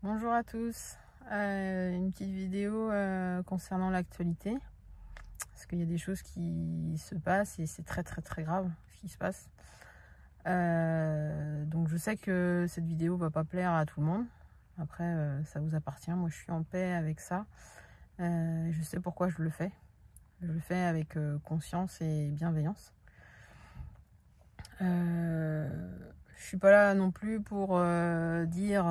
Bonjour à tous, une petite vidéo concernant l'actualité, parce qu'il y a des choses qui se passent et c'est très grave ce qui se passe. Donc je sais que cette vidéo va pas plaire à tout le monde, après ça vous appartient, moi je suis en paix avec ça, je sais pourquoi je le fais avec conscience et bienveillance. Je suis pas là non plus pour dire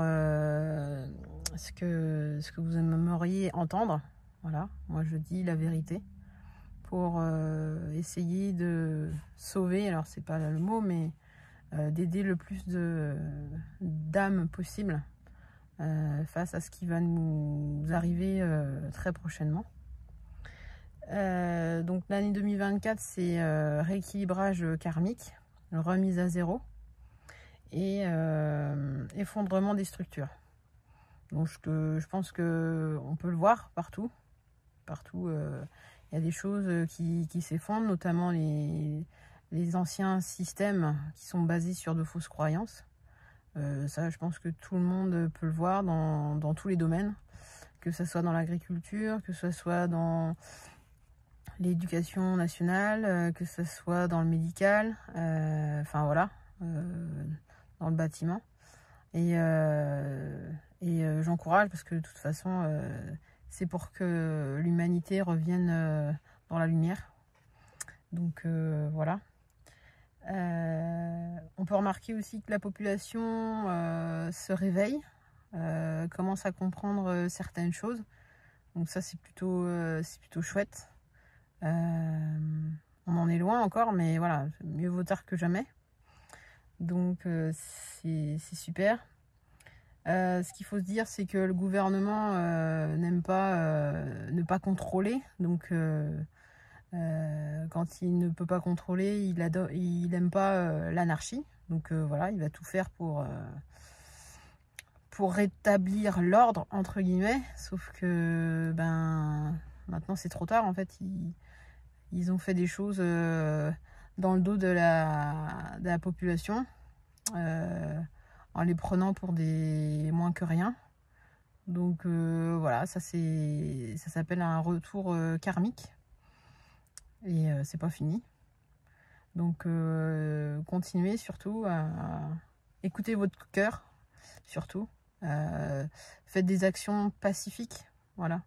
ce que vous aimeriez entendre. Voilà, moi je dis la vérité pour essayer de sauver, alors c'est pas le mot, mais d'aider le plus d'âmes possible face à ce qui va nous arriver très prochainement. Donc l'année 2024, c'est rééquilibrage karmique, remise à zéro et effondrement des structures. Donc je pense que on peut le voir partout. Il y a des choses qui s'effondrent, notamment les anciens systèmes qui sont basés sur de fausses croyances. Ça, je pense que tout le monde peut le voir dans tous les domaines, que ce soit dans l'agriculture, que ce soit dans l'éducation nationale, que ce soit dans le médical, enfin voilà, dans le bâtiment. Et j'encourage parce que de toute façon, c'est pour que l'humanité revienne dans la lumière. Donc voilà. On peut remarquer aussi que la population se réveille, commence à comprendre certaines choses. Donc ça, c'est plutôt chouette. On en est loin encore, mais voilà, mieux vaut tard que jamais. Donc c'est super. Ce qu'il faut se dire, c'est que le gouvernement n'aime pas ne pas contrôler. Donc quand il ne peut pas contrôler, il n'aime pas l'anarchie. Donc voilà, il va tout faire pour rétablir l'ordre, entre guillemets. Sauf que maintenant c'est trop tard en fait. Ils ont fait des choses dans le dos de la population, en les prenant pour des moins que rien. Donc voilà, ça s'appelle un retour karmique. Et c'est pas fini. Donc continuez surtout à écouter votre cœur, surtout. Faites des actions pacifiques. Voilà.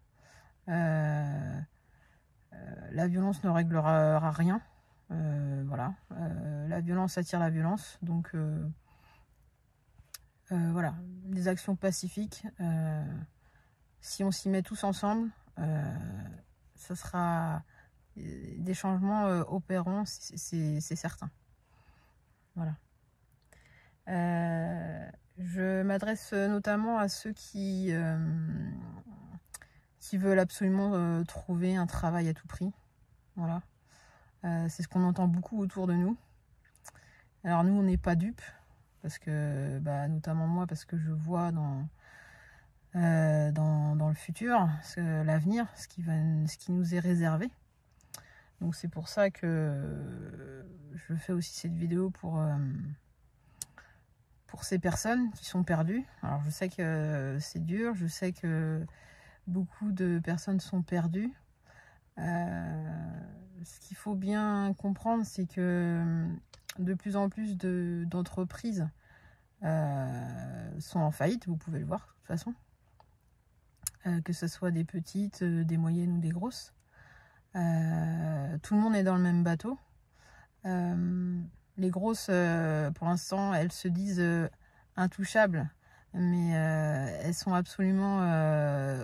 La violence ne réglera rien. Voilà. La violence attire la violence. Donc voilà, des actions pacifiques. Si on s'y met tous ensemble, ça sera des changements opérants, c'est certain. Voilà. Je m'adresse notamment à ceux qui veulent absolument trouver un travail à tout prix. Voilà. C'est ce qu'on entend beaucoup autour de nous. Alors nous, on n'est pas dupes, parce que, notamment moi, parce que je vois dans le futur, l'avenir, ce qui nous est réservé. Donc c'est pour ça que je fais aussi cette vidéo pour ces personnes qui sont perdues. Alors je sais que c'est dur, je sais que beaucoup de personnes sont perdues. Ce qu'il faut bien comprendre, c'est que de plus en plus d'entreprises sont en faillite, vous pouvez le voir de toute façon. Que ce soit des petites, des moyennes ou des grosses. Tout le monde est dans le même bateau. Les grosses, pour l'instant, elles se disent intouchables, mais elles sont absolument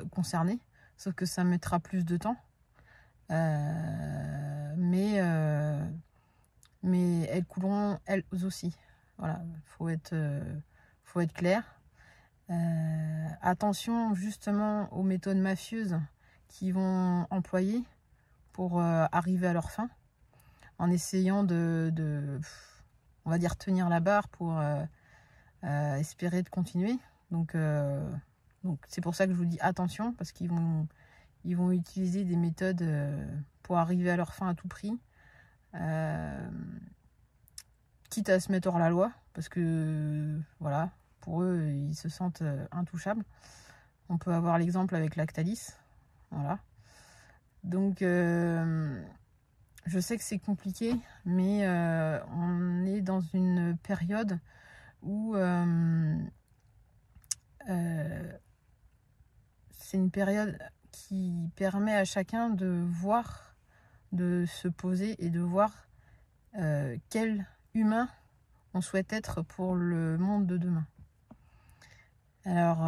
concernées, sauf que ça mettra plus de temps. Mais elles couleront elles aussi. Voilà, faut être clair. Attention justement aux méthodes mafieuses qu'ils vont employer pour arriver à leur fin, en essayant de on va dire, tenir la barre pour espérer de continuer. Donc c'est pour ça que je vous dis attention, parce qu'ils vont utiliser des méthodes pour arriver à leur fin à tout prix, quitte à se mettre hors la loi, parce que voilà, pour eux, ils se sentent intouchables. On peut avoir l'exemple avec Lactalis. Voilà. Donc, je sais que c'est compliqué, mais on est dans une période où c'est une période qui permet à chacun de voir, de se poser et de voir quel humain on souhaite être pour le monde de demain. Alors,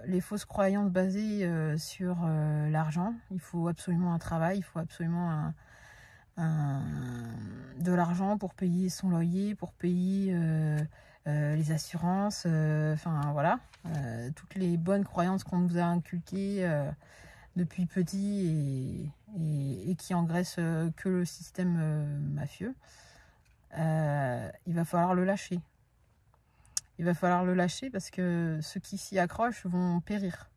les fausses croyances basées sur l'argent, il faut absolument un travail, il faut absolument de l'argent pour payer son loyer, pour payer les assurances, enfin voilà, toutes les bonnes croyances qu'on nous a inculquées depuis petit et qui engraissent que le système mafieux. Il va falloir le lâcher. Il va falloir le lâcher parce que ceux qui s'y accrochent vont périr.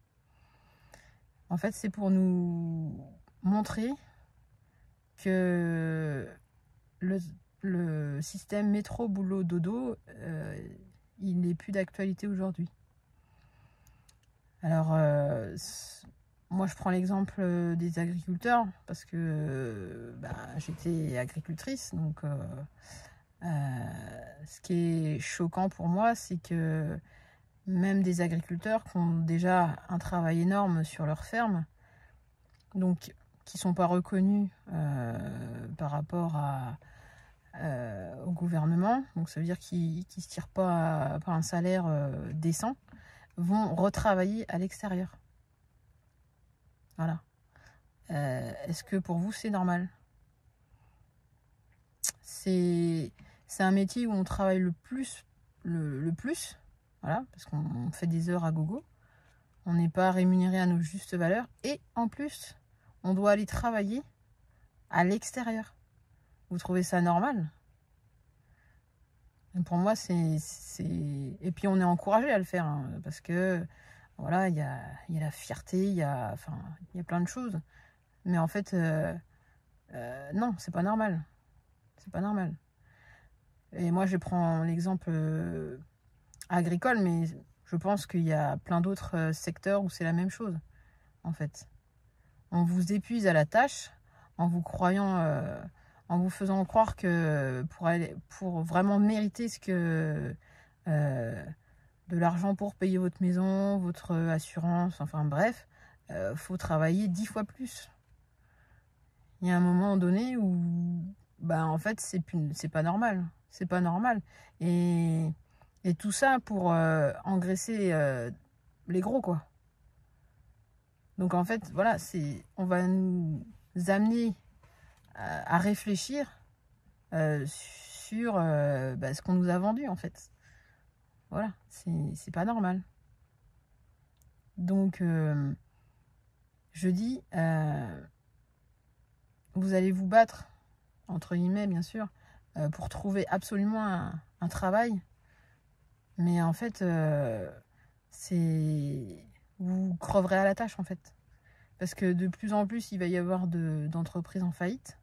En fait, c'est pour nous montrer que le système métro, boulot, dodo, il n'est plus d'actualité aujourd'hui. Alors, moi, je prends l'exemple des agriculteurs parce que j'étais agricultrice, donc... ce qui est choquant pour moi, c'est que même des agriculteurs qui ont déjà un travail énorme sur leur ferme, donc qui ne sont pas reconnus par rapport au gouvernement, donc ça veut dire qu'ils ne se tirent pas un salaire décent, vont retravailler à l'extérieur. Voilà. Est-ce que pour vous c'est normal ? C'est un métier où on travaille le plus, voilà, parce qu'on fait des heures à gogo. On n'est pas rémunéré à nos justes valeurs. Et en plus, on doit aller travailler à l'extérieur. Vous trouvez ça normal ? Et pour moi, Et puis on est encouragé à le faire, hein, parce que, voilà, il y a la fierté, il y a plein de choses. Mais en fait, non, c'est pas normal. C'est pas normal. Et moi, je prends l'exemple agricole, mais je pense qu'il y a plein d'autres secteurs où c'est la même chose, en fait. On vous épuise à la tâche en vous faisant croire que pour vraiment mériter de l'argent pour payer votre maison, votre assurance, enfin bref, faut travailler 10 fois plus. Il y a un moment donné où en fait, c'est pas normal. C'est pas normal. Et tout ça pour engraisser les gros, quoi. Donc, en fait, voilà, on va nous amener à réfléchir sur ce qu'on nous a vendu, en fait. Voilà, c'est pas normal. Donc, je dis, vous allez vous battre, entre guillemets, bien sûr, pour trouver absolument un travail. Mais en fait, vous creverez à la tâche, en fait. Parce que de plus en plus, il va y avoir d'entreprises en faillite.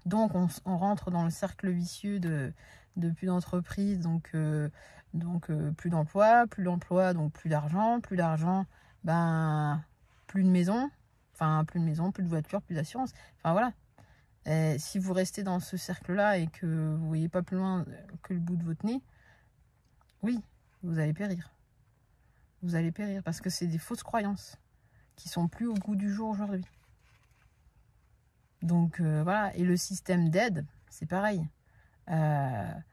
Donc, on rentre dans le cercle vicieux de plus d'entreprises, donc plus d'emplois, donc plus d'argent, plus de maison, plus de voiture, plus d'assurance. Enfin, voilà. Si vous restez dans ce cercle-là et que vous ne voyez pas plus loin que le bout de votre nez, oui, vous allez périr. Vous allez périr parce que c'est des fausses croyances qui sont plus au goût du jour aujourd'hui. Donc voilà, et le système d'aide, c'est pareil. Le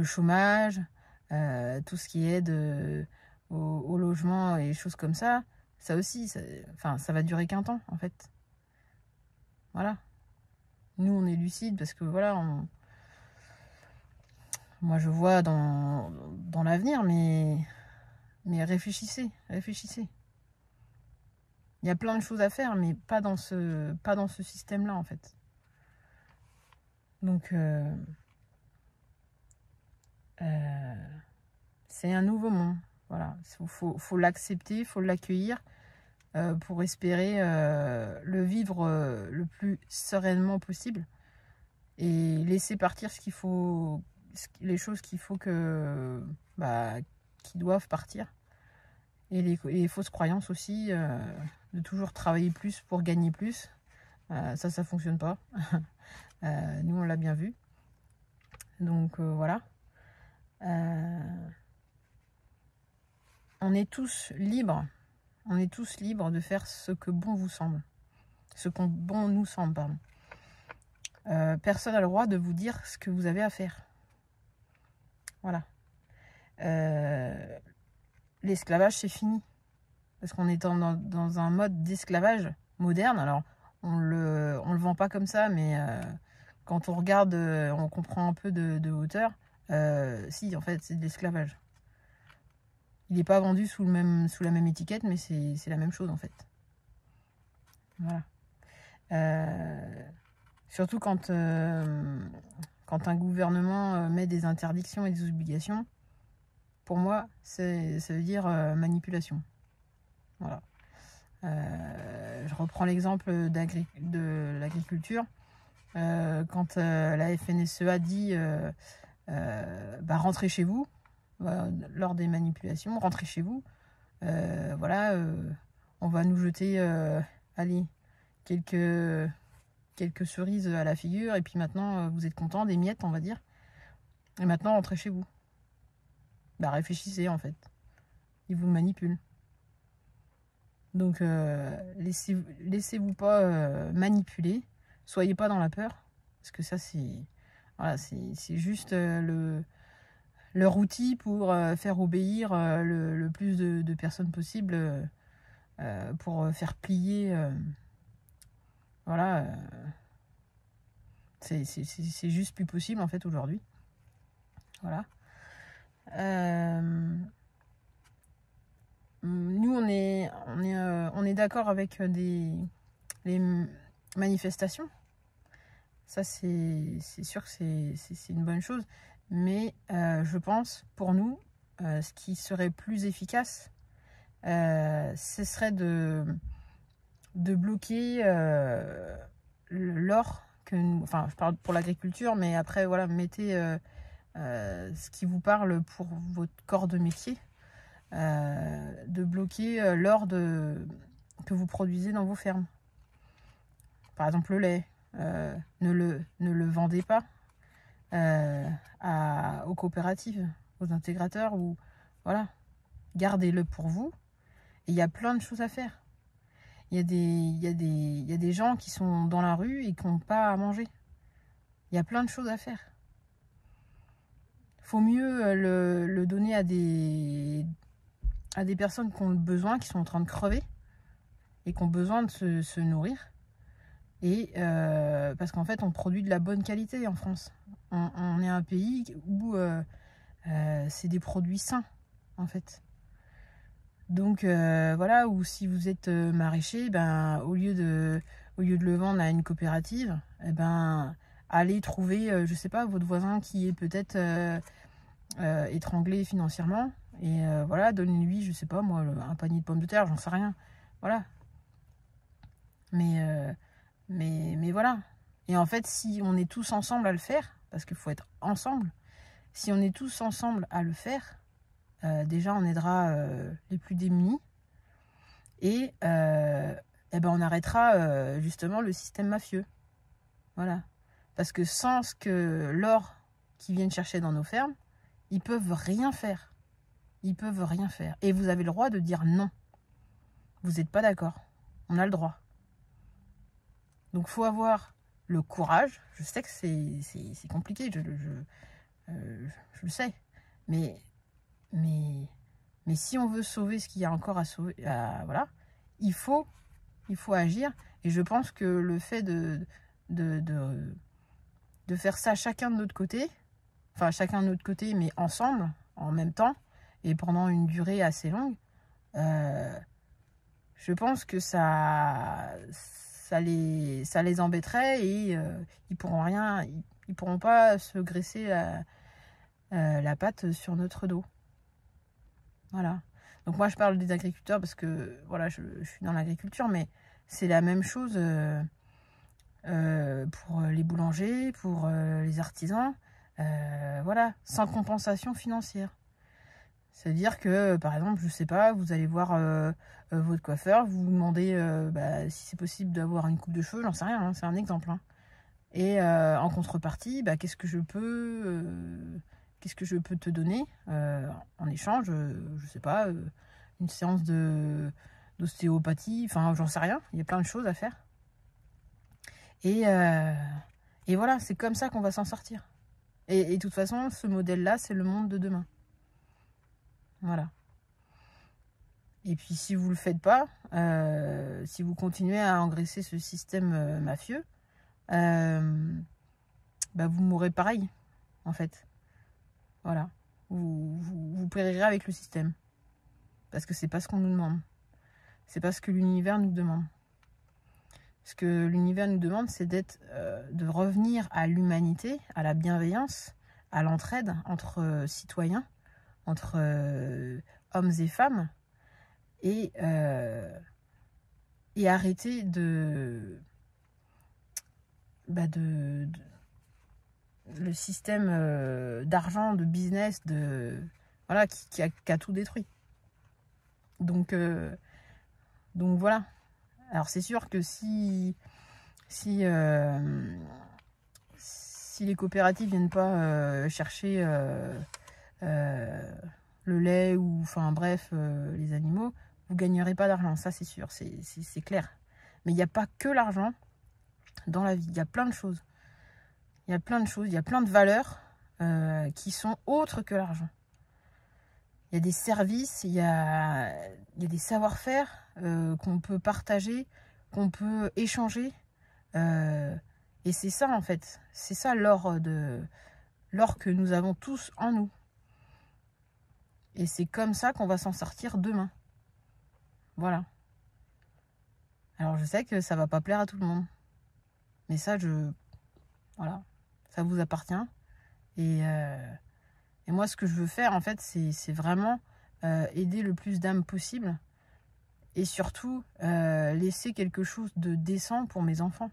chômage, tout ce qui est aide au logement et choses comme ça, ça aussi, ça va durer qu'un temps en fait. Voilà. Nous, on est lucide parce que voilà, moi je vois dans l'avenir, mais réfléchissez. Il y a plein de choses à faire, mais pas dans ce système-là en fait. Donc c'est un nouveau monde. Voilà, faut l'accepter, faut l'accueillir pour espérer le vivre le plus sereinement possible et laisser partir ce qu'il faut les choses qu'il faut que... qui doivent partir. Et les fausses croyances aussi, de toujours travailler plus pour gagner plus. Ça fonctionne pas. Nous, on l'a bien vu. Donc, voilà. On est tous libres. On est tous libres de faire ce que bon vous semble. Ce que bon nous semble, pardon. Personne n'a le droit de vous dire ce que vous avez à faire. Voilà. L'esclavage, c'est fini. Parce qu'on est dans un mode d'esclavage moderne. Alors, on le vend pas comme ça, mais quand on regarde, on comprend un peu de hauteur. Si, en fait, c'est de l'esclavage. Il n'est pas vendu sous la même étiquette, mais c'est la même chose, en fait. Voilà. Surtout quand un gouvernement met des interdictions et des obligations, pour moi, ça veut dire manipulation. Voilà. Je reprends l'exemple de l'agriculture. Quand la FNSEA dit rentrez chez vous, lors des manipulations, rentrez chez vous, voilà, on va nous jeter allez, quelques cerises à la figure, et puis maintenant vous êtes content, des miettes on va dire, et maintenant rentrez chez vous. Réfléchissez en fait, ils vous manipulent. Donc laissez-vous pas manipuler, soyez pas dans la peur, parce que ça c'est voilà, c'est juste leur outil pour faire obéir le plus de personnes possible, pour faire plier. Voilà, c'est juste plus possible en fait aujourd'hui. Voilà. Nous on est d'accord avec les manifestations. Ça c'est sûr que c'est une bonne chose. Mais je pense, pour nous, ce qui serait plus efficace, ce serait de bloquer l'or que nous... Enfin, je parle pour l'agriculture, mais après, voilà, mettez ce qui vous parle pour votre corps de métier, de bloquer l'or que vous produisez dans vos fermes. Par exemple, le lait, ne le vendez pas. Aux coopératives, aux intégrateurs, ou voilà, gardez-le pour vous. Et il y a plein de choses à faire. Il y a des gens qui sont dans la rue et qui n'ont pas à manger. Il y a plein de choses à faire. Faut mieux le donner à des personnes qui ont besoin, qui sont en train de crever et qui ont besoin de se nourrir. Et parce qu'en fait, on produit de la bonne qualité en France. On est un pays où c'est des produits sains, en fait. Donc voilà, ou si vous êtes maraîcher, au lieu de le vendre à une coopérative, allez trouver, je sais pas, votre voisin qui est peut-être étranglé financièrement, et voilà, donnez-lui, je sais pas moi, un panier de pommes de terre, j'en sais rien. Voilà. Mais voilà. Et en fait, si on est tous ensemble à le faire, parce qu'il faut être ensemble, si on est tous ensemble à le faire, déjà on aidera les plus démunis, et on arrêtera justement le système mafieux. Voilà. Parce que sans l'or qu'ils viennent chercher dans nos fermes, ils peuvent rien faire. Ils peuvent rien faire. Et vous avez le droit de dire non. Vous n'êtes pas d'accord. On a le droit. Donc, il faut avoir le courage. Je sais que c'est compliqué, je le sais. Mais si on veut sauver ce qu'il y a encore à sauver, voilà, il faut agir. Et je pense que le fait de faire ça chacun de notre côté, enfin chacun de notre côté, mais ensemble, en même temps, et pendant une durée assez longue, je pense que ça les embêterait, et ils pourront pas se graisser la patte sur notre dos. Voilà. Donc moi je parle des agriculteurs parce que voilà, je suis dans l'agriculture, mais c'est la même chose pour les boulangers, pour les artisans. voilà, sans compensation financière. C'est-à-dire que, par exemple, je sais pas, vous allez voir votre coiffeur, vous vous demandez bah, si c'est possible d'avoir une coupe de cheveux, j'en sais rien, hein, c'est un exemple. Hein. Et en contrepartie, bah, qu'est-ce que je peux te donner en échange, je sais pas, une séance d'ostéopathie, enfin j'en sais rien, il y a plein de choses à faire. Et voilà, c'est comme ça qu'on va s'en sortir. Et de toute façon, ce modèle-là, c'est le monde de demain. Voilà. Et puis si vous ne le faites pas, si vous continuez à engraisser ce système mafieux, bah, vous mourrez pareil, en fait. Voilà. Vous périrez avec le système. Parce que c'est pas ce qu'on nous demande. C'est pas ce que l'univers nous demande. Ce que l'univers nous demande, c'est de revenir à l'humanité, à la bienveillance, à l'entraide entre citoyens, entre hommes et femmes, et arrêter le système d'argent, de business, voilà, qui a tout détruit. Donc voilà. Alors c'est sûr que si les coopératives viennent pas chercher le lait ou enfin bref les animaux, vous gagnerez pas d'argent, ça c'est sûr, c'est clair. Mais il n'y a pas que l'argent dans la vie, il y a plein de choses. Il y a plein de choses, il y a plein de valeurs qui sont autres que l'argent. Il y a des services, il y a des savoir-faire qu'on peut partager, qu'on peut échanger. Et c'est ça en fait, c'est ça l'or que nous avons tous en nous. Et c'est comme ça qu'on va s'en sortir demain. Voilà. Alors je sais que ça va pas plaire à tout le monde. Mais ça, voilà, ça vous appartient. Et moi, ce que je veux faire, en fait, c'est vraiment aider le plus d'âmes possible. Et surtout, laisser quelque chose de décent pour mes enfants.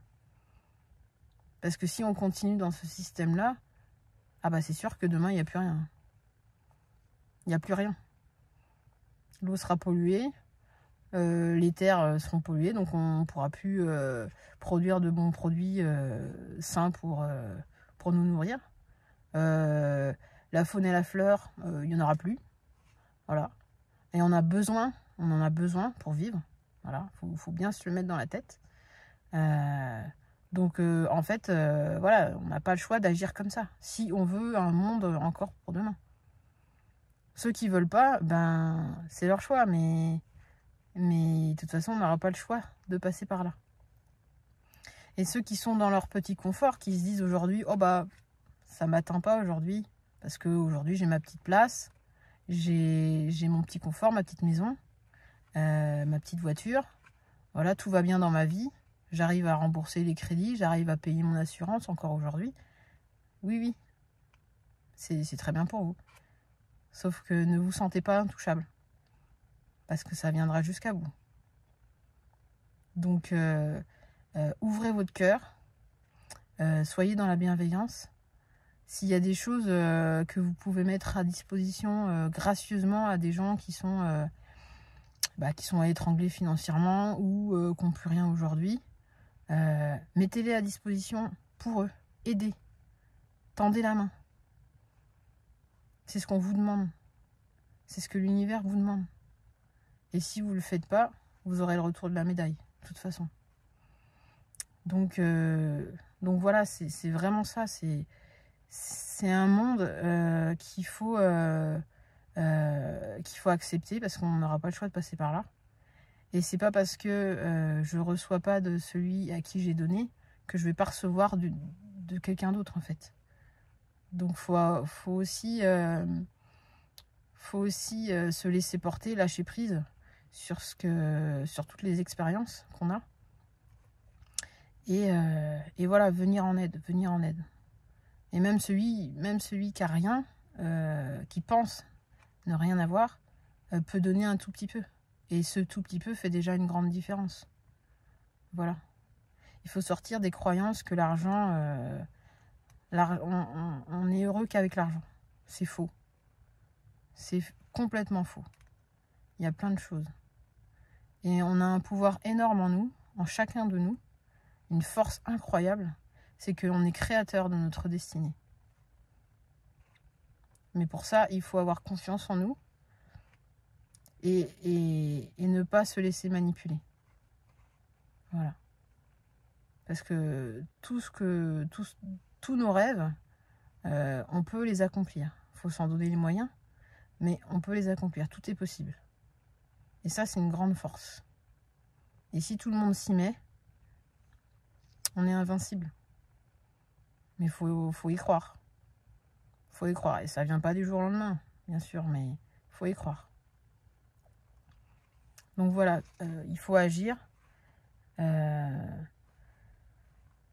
Parce que si on continue dans ce système-là, ah bah c'est sûr que demain, il n'y a plus rien. Il n'y a plus rien. L'eau sera polluée, les terres seront polluées, donc on ne pourra plus produire de bons produits sains pour nous nourrir. La faune et la fleur, il n'y en aura plus. Voilà. Et on en a besoin pour vivre. Voilà, faut bien se le mettre dans la tête. Donc en fait, voilà, on n'a pas le choix d'agir comme ça. Si on veut un monde encore pour demain. Ceux qui veulent pas, ben c'est leur choix, mais de toute façon, on n'aura pas le choix de passer par là. Et ceux qui sont dans leur petit confort, qui se disent aujourd'hui, oh bah ça m'atteint pas aujourd'hui, parce qu'aujourd'hui j'ai ma petite place, j'ai mon petit confort, ma petite maison, ma petite voiture, voilà, tout va bien dans ma vie, j'arrive à rembourser les crédits, j'arrive à payer mon assurance encore aujourd'hui. Oui, c'est très bien pour vous. Sauf que ne vous sentez pas intouchable, parce que ça viendra jusqu'à vous. Donc ouvrez votre cœur, soyez dans la bienveillance. S'il y a des choses que vous pouvez mettre à disposition gracieusement à des gens qui sont étranglés financièrement ou qui n'ont plus rien aujourd'hui, mettez-les à disposition pour eux. Aidez. Tendez la main. C'est ce qu'on vous demande. C'est ce que l'univers vous demande. Et si vous ne le faites pas, vous aurez le retour de la médaille, de toute façon. Donc voilà, c'est vraiment ça. C'est un monde qu'il faut accepter parce qu'on n'aura pas le choix de passer par là. Et c'est pas parce que je reçois pas de celui à qui j'ai donné que je vais pas recevoir de quelqu'un d'autre en fait. Donc faut aussi se laisser porter, lâcher prise sur toutes les expériences qu'on a. Et voilà, venir en aide. Et même celui qui a rien, qui pense ne rien avoir, peut donner un tout petit peu. Et ce tout petit peu fait déjà une grande différence. Voilà. Il faut sortir des croyances que l'argent On est heureux qu'avec l'argent. C'est faux. C'est complètement faux. Il y a plein de choses. Et on a un pouvoir énorme en nous, en chacun de nous, une force incroyable, c'est qu'on est créateur de notre destinée. Mais pour ça, il faut avoir confiance en nous et ne pas se laisser manipuler. Voilà. Parce que tous nos rêves, on peut les accomplir. Il faut s'en donner les moyens, mais on peut les accomplir. Tout est possible. Et ça, c'est une grande force. Et si tout le monde s'y met, on est invincible. Mais il faut y croire. Il faut y croire. Et ça ne vient pas du jour au lendemain, bien sûr, mais il faut y croire. Donc voilà, il faut agir.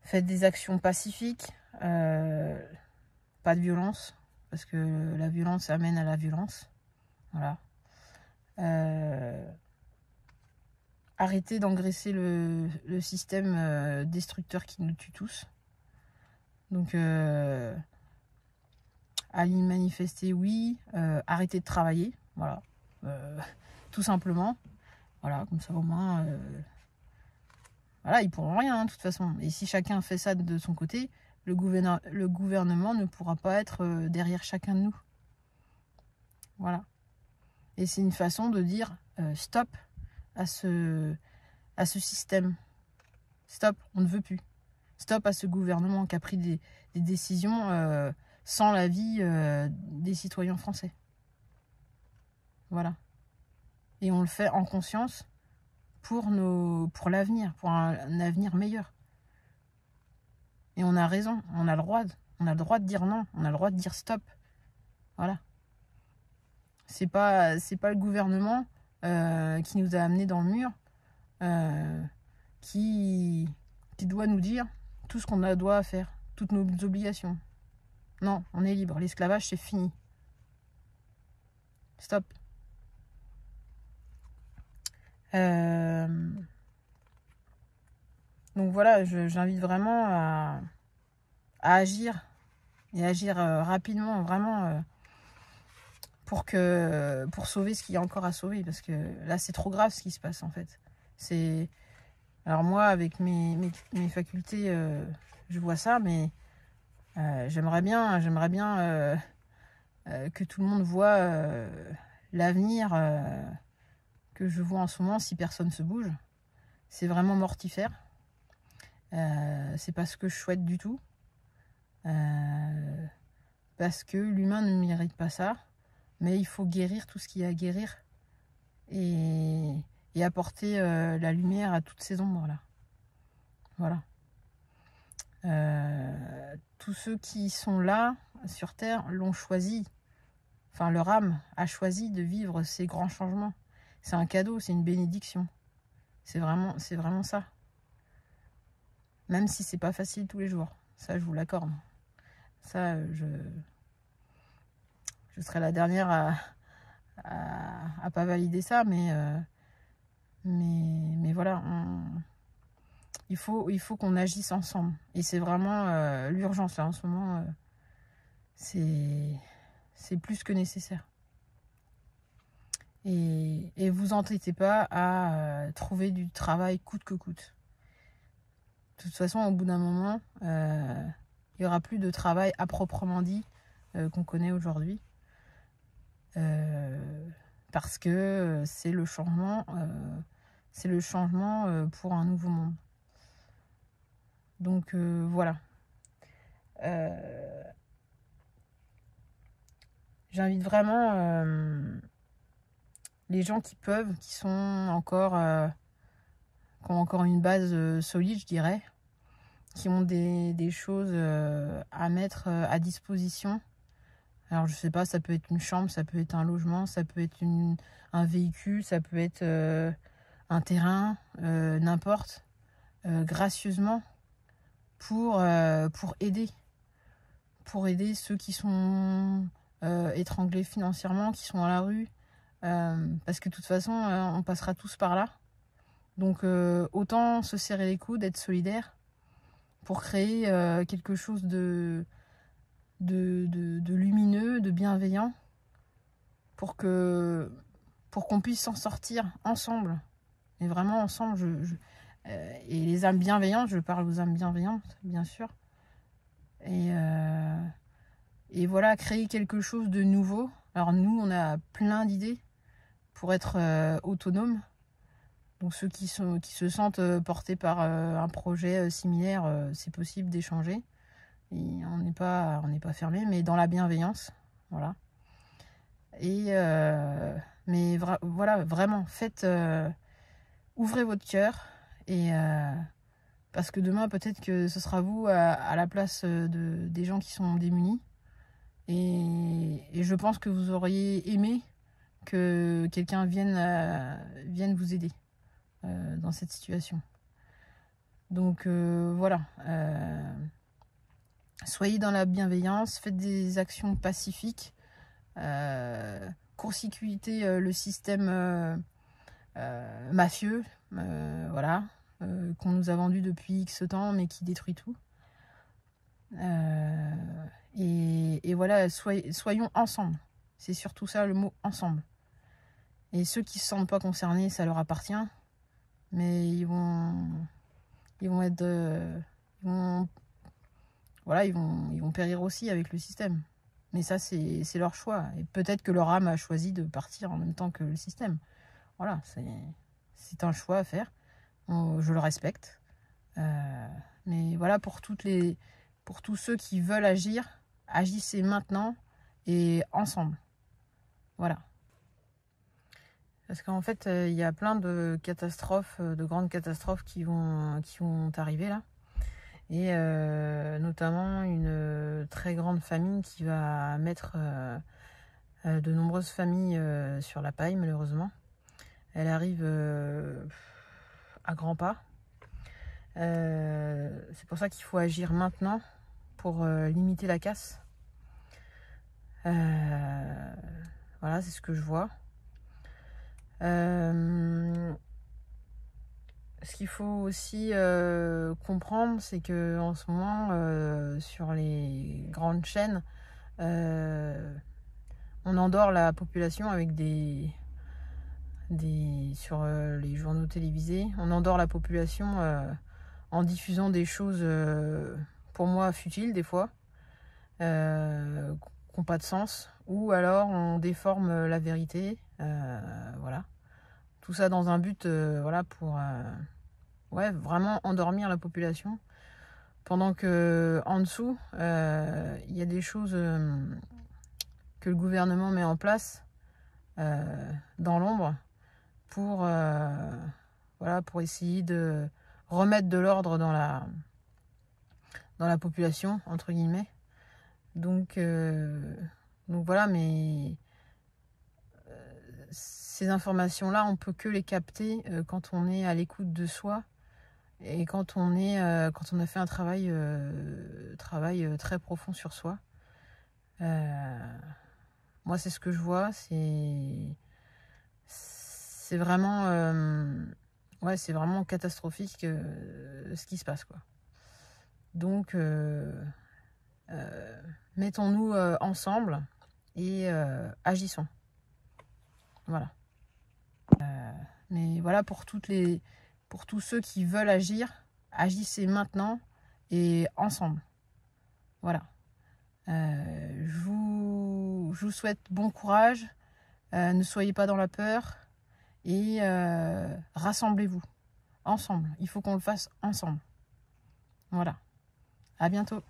Faites des actions pacifiques. Pas de violence. Parce que la violence amène à la violence. Voilà. Arrêtez d'engraisser le système destructeur qui nous tue tous. Donc, aller manifester, oui. Arrêtez de travailler. Voilà. Tout simplement. Voilà, comme ça au moins... voilà, ils pourront rien, hein, de toute façon. Et si chacun fait ça de son côté, le gouvernement ne pourra pas être derrière chacun de nous. Voilà. Et c'est une façon de dire stop à ce système. Stop, on ne veut plus. Stop à ce gouvernement qui a pris des décisions sans l'avis des citoyens français. Voilà. Et on le fait en conscience pour l'avenir, pour un avenir meilleur. Et on a raison, on a le droit de dire non, on a le droit de dire stop. Voilà. C'est pas le gouvernement qui nous a amenés dans le mur, qui doit nous dire tout ce qu'on doit faire, toutes nos obligations. Non, on est libre. L'esclavage, c'est fini. Stop. Donc voilà, j'invite vraiment à agir et agir rapidement, vraiment, pour sauver ce qu'il y a encore à sauver, parce que là c'est trop grave ce qui se passe en fait. Alors moi avec mes facultés, je vois ça, mais j'aimerais bien que tout le monde voit l'avenir que je vois en ce moment si personne se bouge. C'est vraiment mortifère. C'est pas ce que je souhaite du tout. Parce que l'humain ne mérite pas ça. Mais il faut guérir tout ce qu'il y a à guérir. Et apporter la lumière à toutes ces ombres-là. Voilà. Tous ceux qui sont là, sur Terre, l'ont choisi. Enfin, leur âme a choisi de vivre ces grands changements. C'est un cadeau, c'est une bénédiction. C'est vraiment ça. Même si c'est pas facile tous les jours. Ça, je vous l'accorde. Ça, je serai la dernière à pas valider ça, mais voilà, il faut qu'on agisse ensemble. Et c'est vraiment l'urgence là en ce moment. C'est plus que nécessaire. Et vous entêtez pas à trouver du travail coûte que coûte. De toute façon, au bout d'un moment, il n'y aura plus de travail à proprement dit qu'on connaît aujourd'hui. Parce que c'est le changement pour un nouveau monde. Donc voilà. J'invite vraiment les gens qui peuvent, qui ont encore une base solide, je dirais, qui ont des choses à mettre à disposition. Alors je sais pas, ça peut être une chambre, ça peut être un logement, ça peut être un véhicule, ça peut être un terrain, n'importe, gracieusement pour aider ceux qui sont étranglés financièrement, qui sont à la rue, parce que de toute façon on passera tous par là. Donc autant se serrer les coudes, être solidaire pour créer quelque chose de de lumineux, de bienveillant, pour qu'on puisse s'en sortir ensemble. Et vraiment ensemble, et les âmes bienveillantes, je parle aux âmes bienveillantes, bien sûr. Et voilà, créer quelque chose de nouveau. Alors nous, on a plein d'idées pour être autonomes. Donc ceux qui se sentent portés par un projet similaire, c'est possible d'échanger. Et on n'est pas fermé, mais dans la bienveillance. Voilà. Et mais voilà, vraiment, ouvrez votre cœur. Et parce que demain, peut-être que ce sera vous à la place des gens qui sont démunis. Et je pense que vous auriez aimé que quelqu'un vienne vous aider dans cette situation. Donc voilà. Soyez dans la bienveillance, faites des actions pacifiques, court-circuitez le système mafieux, voilà, qu'on nous a vendu depuis X temps, mais qui détruit tout. Et voilà, soyons ensemble. C'est surtout ça le mot ensemble. Et ceux qui ne se sentent pas concernés, ça leur appartient. Mais ils vont périr aussi avec le système. Mais ça, c'est leur choix. Et peut-être que leur âme a choisi de partir en même temps que le système. Voilà, c'est un choix à faire. Je le respecte. Mais voilà, pour tous ceux qui veulent agir, agissez maintenant et ensemble. Voilà. Parce qu'en fait, il y a plein de catastrophes, de grandes catastrophes qui vont arriver là. Et notamment une très grande famine qui va mettre de nombreuses familles sur la paille, malheureusement. Elle arrive à grands pas. C'est pour ça qu'il faut agir maintenant pour limiter la casse. Voilà, c'est ce que je vois. Ce qu'il faut aussi comprendre, c'est que en ce moment, sur les grandes chaînes, on endort la population avec sur les journaux télévisés, on endort la population en diffusant des choses, pour moi, futiles des fois, qui n'ont pas de sens, ou alors on déforme la vérité, voilà. Tout ça dans un but, voilà, pour vraiment endormir la population. Pendant que en dessous, il y a des choses que le gouvernement met en place dans l'ombre pour essayer de remettre de l'ordre dans la population, entre guillemets. Donc voilà, mais ces informations-là, on peut que les capter quand on est à l'écoute de soi et quand on a fait un travail très profond sur soi. Moi, c'est ce que je vois. C'est vraiment c'est vraiment catastrophique ce qui se passe, quoi. Donc mettons-nous ensemble et agissons. Voilà. Mais voilà, pour tous ceux qui veulent agir, agissez maintenant et ensemble. Voilà. Je vous souhaite bon courage. Ne soyez pas dans la peur et rassemblez-vous ensemble. Il faut qu'on le fasse ensemble. Voilà. À bientôt.